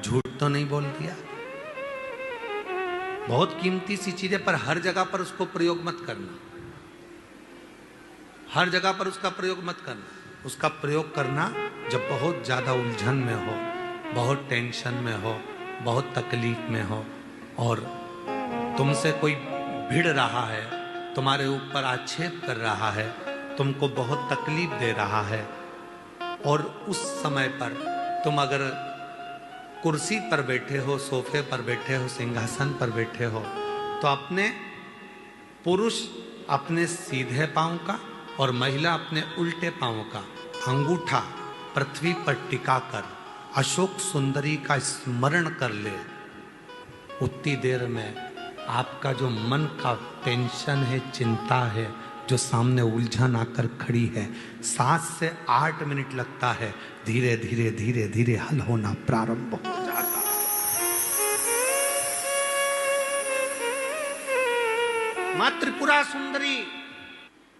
झूठ तो नहीं बोल दिया। बहुत कीमती सी चीज है, पर हर जगह पर उसको प्रयोग मत करना। हर जगह पर उसका प्रयोग मत करना। उसका प्रयोग करना जब बहुत ज्यादा उलझन में हो, बहुत टेंशन में हो, बहुत तकलीफ में हो, और तुमसे कोई भिड़ रहा है, तुम्हारे ऊपर आक्षेप कर रहा है, तुमको बहुत तकलीफ दे रहा है, और उस समय पर तुम अगर कुर्सी पर बैठे हो, सोफे पर बैठे हो, सिंहासन पर बैठे हो, तो अपने पुरुष अपने सीधे पांव का और महिला अपने उल्टे पांव का अंगूठा पृथ्वी पर टिकाकर अशोक सुंदरी का स्मरण कर ले। उतनी देर में आपका जो मन का टेंशन है, चिंता है, जो सामने उलझन आकर खड़ी है, 7 से 8 मिनट लगता है, धीरे धीरे धीरे धीरे हल होना प्रारंभ हो जाता है। मां त्रिपुरा सुंदरी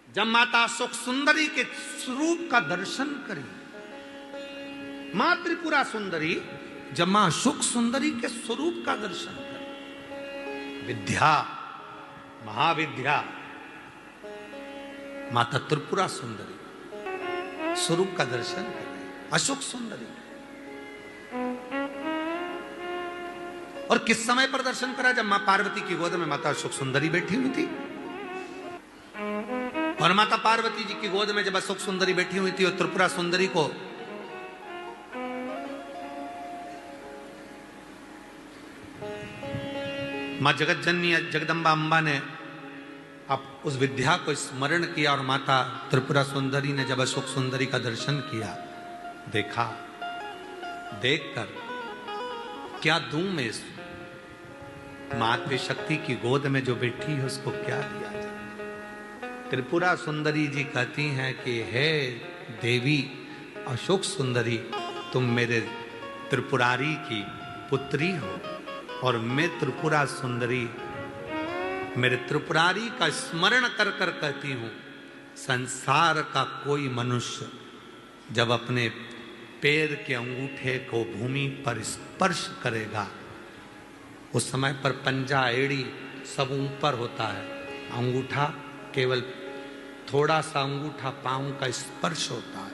जब माता अशोक सुंदरी के स्वरूप का दर्शन करी, मां त्रिपुरा सुंदरी जब मां अशोक सुंदरी के स्वरूप का दर्शन करी, विद्या, महाविद्या माता त्रिपुरा सुंदरी स्वरूप का दर्शन कर रहे, अशोक सुंदरी। और किस समय पर दर्शन करा? जब मां पार्वती की गोद में माता अशोक सुंदरी बैठी हुई थी। और माता पार्वती जी की गोद में जब अशोक सुंदरी बैठी हुई थी और त्रिपुरा सुंदरी को मां जगत जननी जगदम्बा अम्बा ने अब उस विद्या को स्मरण किया, और माता त्रिपुरा सुंदरी ने जब अशोक सुंदरी का दर्शन किया, देखा, देखकर क्या दूं मैं इस मातृ शक्ति की गोद में जो बैठी है उसको क्या दिया जाए? त्रिपुरा सुंदरी जी कहती हैं कि हे देवी अशोक सुंदरी, तुम मेरे त्रिपुरारी की पुत्री हो, और मैं त्रिपुरा सुंदरी मेरे त्रिपुरारी का स्मरण कर कर कहती हूं, संसार का कोई मनुष्य जब अपने पैर के अंगूठे को भूमि पर स्पर्श करेगा, उस समय पर पंजा एड़ी सब ऊपर होता है, अंगूठा केवल थोड़ा सा अंगूठा पांव का स्पर्श होता है।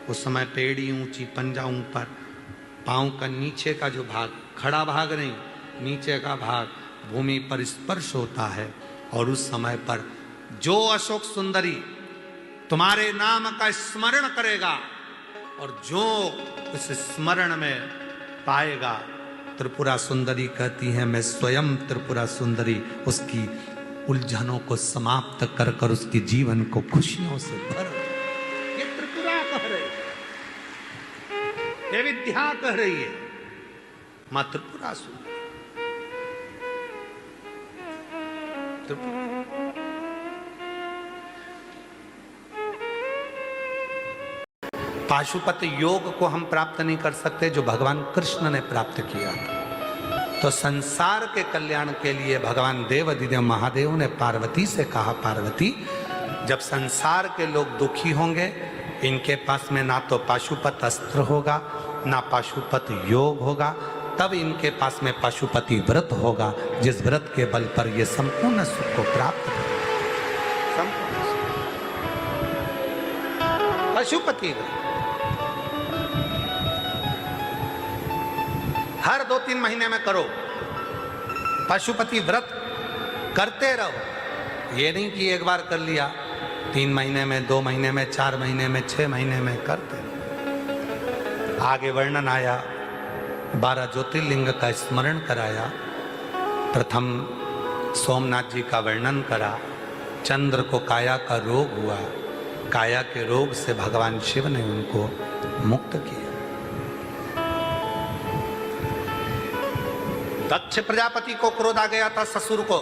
उस समय पेड़ी ऊंची, पंजा ऊपर, पांव का नीचे का जो भाग, खड़ा भाग नहीं, नीचे का भाग भूमि पर स्पर्श होता है। और उस समय पर जो अशोक सुंदरी तुम्हारे नाम का स्मरण करेगा और जो उस स्मरण में पाएगा, त्रिपुरा सुंदरी कहती है मैं स्वयं त्रिपुरा सुंदरी उसकी उलझनों को समाप्त कर कर उसके जीवन को खुशियों से भर। ये त्रिपुरा कह रही है, ये विद्या कह रही है, मां त्रिपुरा सुंदरी। पाशुपत योग को हम प्राप्त नहीं कर सकते जो भगवान कृष्ण ने प्राप्त किया था। तो संसार के कल्याण के लिए भगवान देव अधिदेव महादेव ने पार्वती से कहा, पार्वती जब संसार के लोग दुखी होंगे, इनके पास में ना तो पाशुपत अस्त्र होगा, ना पाशुपत योग होगा, तब इनके पास में पशुपति व्रत होगा, जिस व्रत के बल पर ये संपूर्ण सुख को प्राप्त करेंगे। पशुपति व्रत हर 2-3 महीने में करो, पशुपति व्रत करते रहो। ये नहीं कि एक बार कर लिया, 3 महीने में, 2 महीने में, 4 महीने में, 6 महीने में करते रहो। आगे वर्णन आया, 12 ज्योतिर्लिंग का स्मरण कराया। प्रथम सोमनाथ जी का वर्णन करा। चंद्र को काया का रोग हुआ, काया के रोग से भगवान शिव ने उनको मुक्त किया। दक्ष प्रजापति को क्रोध आ गया था ससुर को,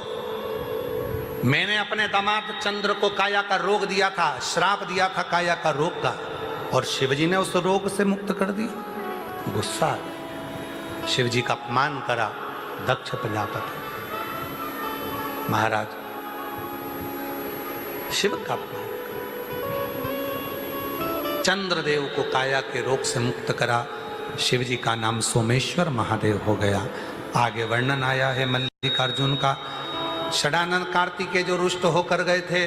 मैंने अपने दामाद चंद्र को काया का रोग दिया था, श्राप दिया था काया का रोग का, और शिवजी ने उस रोग से मुक्त कर दिया। गुस्सा, शिवजी का अपमान करा दक्ष प्रजापति महाराज, शिव का अपमान करा। चंद्रदेव को काया के रोग से मुक्त करा, शिव जी का नाम सोमेश्वर महादेव हो गया। आगे वर्णन आया है मल्लिकार्जुन का। षडानन कार्तिकेय जो रुष्ट होकर गए थे,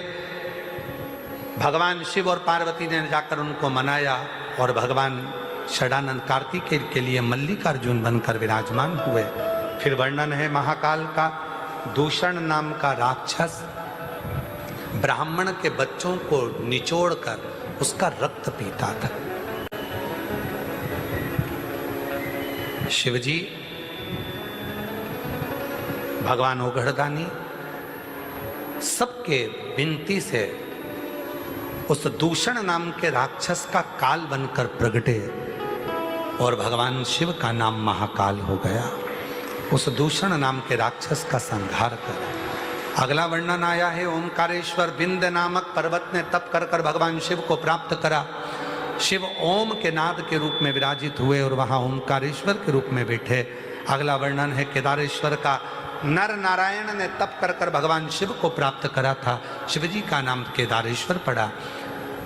भगवान शिव और पार्वती ने जाकर उनको मनाया और भगवान षडानन कार्तिकेय के लिए मल्लिकार्जुन बनकर विराजमान हुए। फिर वर्णन है महाकाल का। दूषण नाम का राक्षस ब्राह्मण के बच्चों को निचोड़कर उसका रक्त पीता था। शिवजी भगवान ओघड़दानी सबके विनती से उस दूषण नाम के राक्षस का काल बनकर प्रगटे और भगवान शिव का नाम महाकाल हो गया। उस दूषण नाम के राक्षस का संहार कर अगला वर्णन आया है। ओमकारेश्वर विंध्य नामक पर्वत ने तप कर कर भगवान शिव को प्राप्त करा। शिव ओम के नाद के रूप में विराजित हुए और वहां ओमकारेश्वर के रूप में बैठे। अगला वर्णन है केदारेश्वर का। नर नारायण ने तप कर कर भगवान शिव को प्राप्त करा था। शिवजी का नाम केदारेश्वर पड़ा।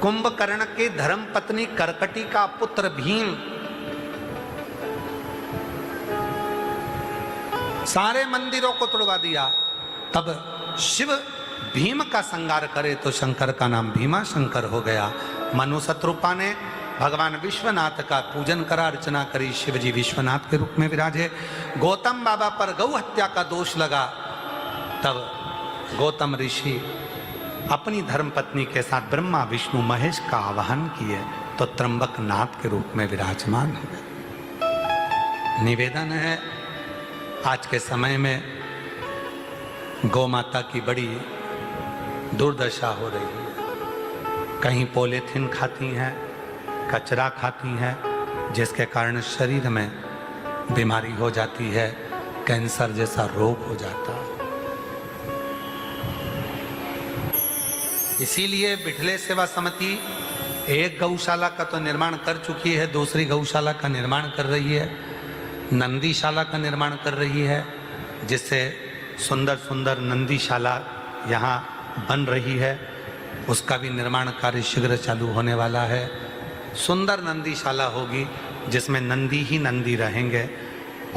कुंभकर्ण के धर्म पत्नी करकटी का पुत्र भीम सारे मंदिरों को तोड़वा दिया। तब शिव भीम का संहार करे तो शंकर का नाम भीमा शंकर हो गया। मनु शत्रुपा ने भगवान विश्वनाथ का पूजन करा, अर्चना करी। शिवजी विश्वनाथ के रूप में विराजे। गौतम बाबा पर गौ हत्या का दोष लगा। तब गौतम ऋषि अपनी धर्मपत्नी के साथ ब्रह्मा विष्णु महेश का आवाहन किए तो त्र्यंबक नाथ के रूप में विराजमान हुए। निवेदन है, आज के समय में गौ माता की बड़ी दुर्दशा हो रही है। कहीं पॉलीथीन खाती हैं, कचरा खाती हैं, जिसके कारण शरीर में बीमारी हो जाती है, कैंसर जैसा रोग हो जाता है। इसीलिए बिठले सेवा समिति एक गौशाला का तो निर्माण कर चुकी है, दूसरी गौशाला का निर्माण कर रही है, नंदीशाला का निर्माण कर रही है, जिससे सुंदर सुंदर नंदीशाला यहाँ बन रही है। उसका भी निर्माण कार्य शीघ्र चालू होने वाला है। सुंदर नंदीशाला होगी जिसमें नंदी ही नंदी रहेंगे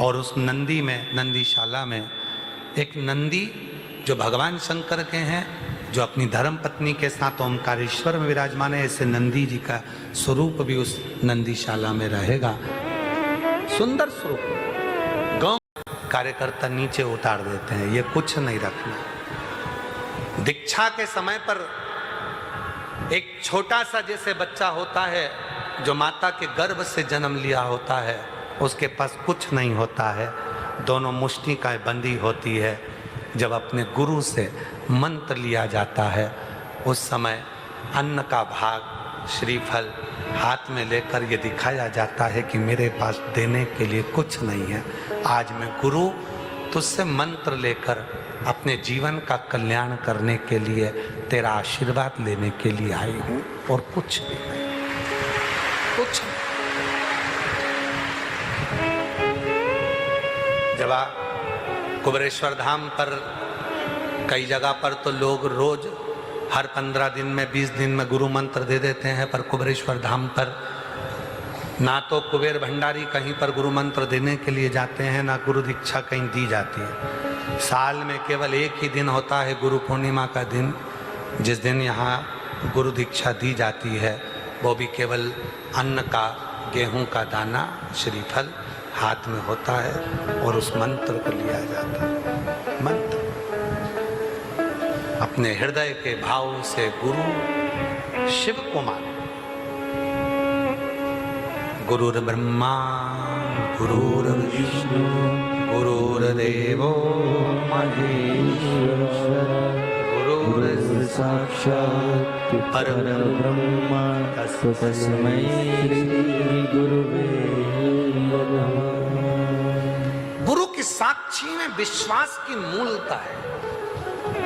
और उस नंदी में, नंदीशाला में एक नंदी जो भगवान शंकर के हैं, जो अपनी धर्म पत्नी के साथ ओमकारेश्वर में विराजमान है, ऐसे नंदी जी का स्वरूप भी उस नंदीशाला में रहेगा। सुंदर स्वरूप। गौ कार्यकर्ता नीचे उतार देते हैं, ये कुछ नहीं रखना। दीक्षा के समय पर एक छोटा सा जैसे बच्चा होता है जो माता के गर्भ से जन्म लिया होता है, उसके पास कुछ नहीं होता है, दोनों मुष्टि का बंदी होती है। जब अपने गुरु से मंत्र लिया जाता है, उस समय अन्न का भाग, श्रीफल हाथ में लेकर ये दिखाया जाता है कि मेरे पास देने के लिए कुछ नहीं है। आज मैं गुरु तुझसे मंत्र लेकर अपने जीवन का कल्याण करने के लिए, तेरा आशीर्वाद लेने के लिए आई हूँ और कुछ नहीं, कुछ नहीं। जब कुबेरेश्वर धाम पर कई जगह पर तो लोग रोज हर 15 दिन में 20 दिन में गुरु मंत्र दे देते हैं, पर कुबेरेश्वर धाम पर ना तो कुबेर भंडारी कहीं पर गुरु मंत्र देने के लिए जाते हैं, ना गुरु दीक्षा कहीं दी जाती है। साल में केवल एक ही दिन होता है, गुरु पूर्णिमा का दिन, जिस दिन यहाँ गुरु दीक्षा दी जाती है। वो भी केवल अन्न का, गेहूं का दाना, श्रीफल हाथ में होता है और उस मंत्र को लिया जाता है। मंत्र अपने हृदय के भाव से गुरु शिव को मानो। गुरुर् ब्रह्मा गुरुर्विष्णु गुरुर्देवो महेश्वर गुरुर् साक्षात् परब्रह्म तस्मै श्री गुरुवे नमः। गुरु की साक्षी में विश्वास की मूलता है।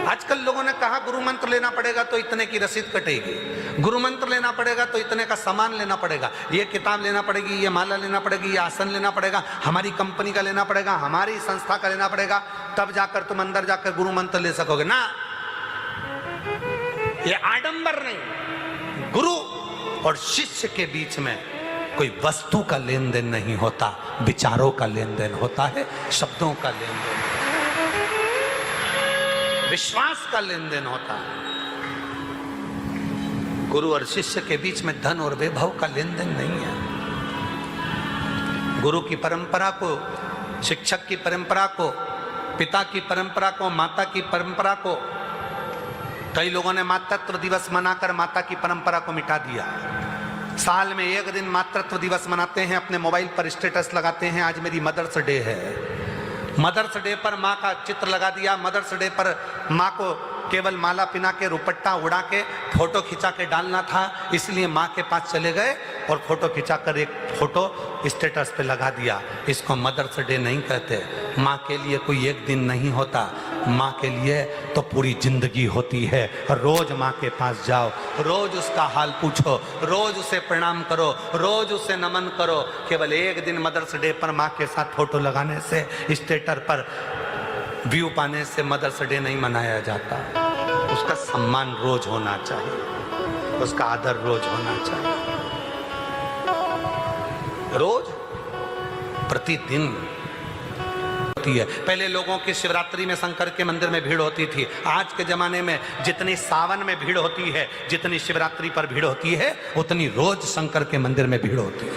आजकल लोगों ने कहा गुरु मंत्र लेना पड़ेगा तो इतने की रसीद कटेगी, गुरु मंत्र लेना पड़ेगा तो इतने का सामान लेना पड़ेगा, ये किताब लेना पड़ेगी, ये माला लेना पड़ेगी, ये आसन लेना पड़ेगा, हमारी कंपनी का लेना पड़ेगा, हमारी संस्था का लेना पड़ेगा, तब जाकर तुम अंदर जाकर गुरु मंत्र ले सकोगे ना। ये आडंबर नहीं। गुरु और शिष्य के बीच में कोई वस्तु का लेन देन नहीं होता, विचारों का लेन देन होता है, शब्दों का लेन देन, विश्वास का लेन देन होता है। गुरु और शिष्य के बीच में धन और वैभव का लेन देन नहीं है। गुरु की परंपरा को, शिक्षक की परंपरा को, पिता की परंपरा को, माता की परंपरा को, कई लोगों ने मातृत्व दिवस मनाकर माता की परंपरा को मिटा दिया। साल में एक दिन मातृत्व दिवस मनाते हैं, अपने मोबाइल पर स्टेटस लगाते हैं, आज मेरी मदर्स डे है। मदर्स डे पर माँ का चित्र लगा दिया, मदर्स डे पर माँ को केवल माला पिना के, रुपट्टा उड़ा के, फोटो खिंचा के डालना था, इसलिए माँ के पास चले गए और फोटो खिंचाकर एक फोटो स्टेटस पे लगा दिया। इसको मदर्स डे नहीं कहते। माँ के लिए कोई एक दिन नहीं होता, माँ के लिए तो पूरी जिंदगी होती है। रोज माँ के पास जाओ, रोज उसका हाल पूछो, रोज उसे प्रणाम करो, रोज उसे नमन करो। केवल एक दिन मदर्स डे पर माँ के साथ फोटो लगाने से, स्टेटस पर व्यू पाने से मदर्स डे नहीं मनाया जाता। उसका सम्मान रोज होना चाहिए, उसका आदर रोज होना चाहिए, रोज, प्रतिदिन होती है। पहले लोगों की शिवरात्रि में शंकर के मंदिर में भीड़ होती थी। आज के जमाने में जितनी सावन में भीड़ होती है, जितनी शिवरात्रि पर भीड़ होती है, उतनी रोज शंकर के मंदिर में भीड़ होती है।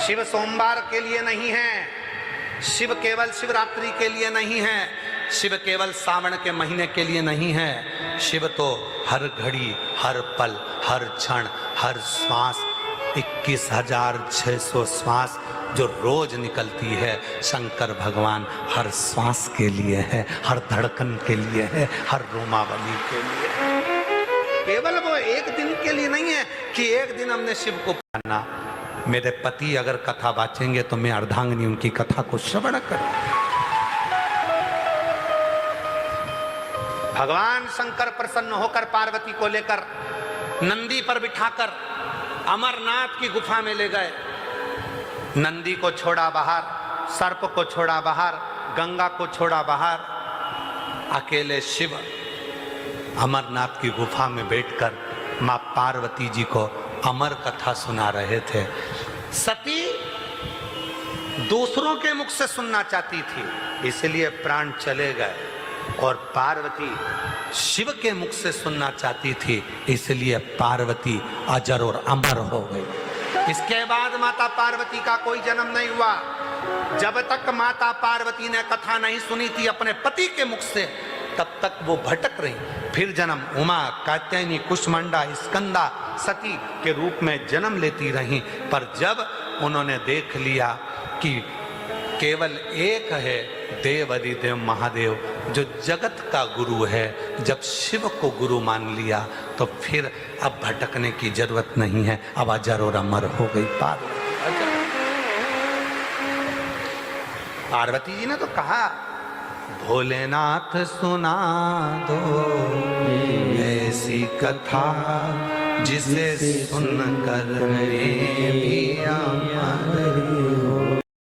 शिव सोमवार के लिए नहीं है, शिव केवल शिवरात्रि के लिए नहीं है, शिव केवल सावन के महीने के लिए नहीं है। शिव तो हर घड़ी, हर पल, हर क्षण, हर श्वास, 21,600 श्वास जो रोज निकलती है, शंकर भगवान हर श्वास के लिए है, हर धड़कन के लिए है, हर रोमावली के लिए। केवल वो एक दिन के लिए नहीं है कि एक दिन हमने शिव को पाना। मेरे पति अगर कथा बाचेंगे तो मैं अर्धांगिनी उनकी कथा को श्रवण करूं। भगवान शंकर प्रसन्न होकर पार्वती को लेकर नंदी पर बिठाकर अमरनाथ की गुफा में ले गए। नंदी को छोड़ा बाहर, सर्प को छोड़ा बाहर, गंगा को छोड़ा बाहर, अकेले शिव अमरनाथ की गुफा में बैठकर मां पार्वती जी को अमर कथा सुना रहे थे। सती दूसरों के मुख से सुनना चाहती थी, इसलिए प्राण चले गए, और पार्वती शिव के मुख से सुनना चाहती थी, इसलिए पार्वती अजर और अमर हो गई। इसके बाद माता पार्वती का कोई जन्म नहीं हुआ। जब तक माता पार्वती ने कथा नहीं सुनी थी अपने पति के मुख से, तब तक वो भटक रही। फिर जन्म उमा, कात्यायनी, कुष्मांडा, स्कंदा, सती के रूप में जन्म लेती रही। पर जब उन्होंने देख लिया कि केवल एक है देव अधिदेव महादेव जो जगत का गुरु है, जब शिव को गुरु मान लिया तो फिर अब भटकने की जरूरत नहीं है। अब अजर और अमर हो गई पार्वती जी ने तो कहा, भोलेनाथ सुना दो ऐसी कथा जिसे सुनकर मैं भी अमर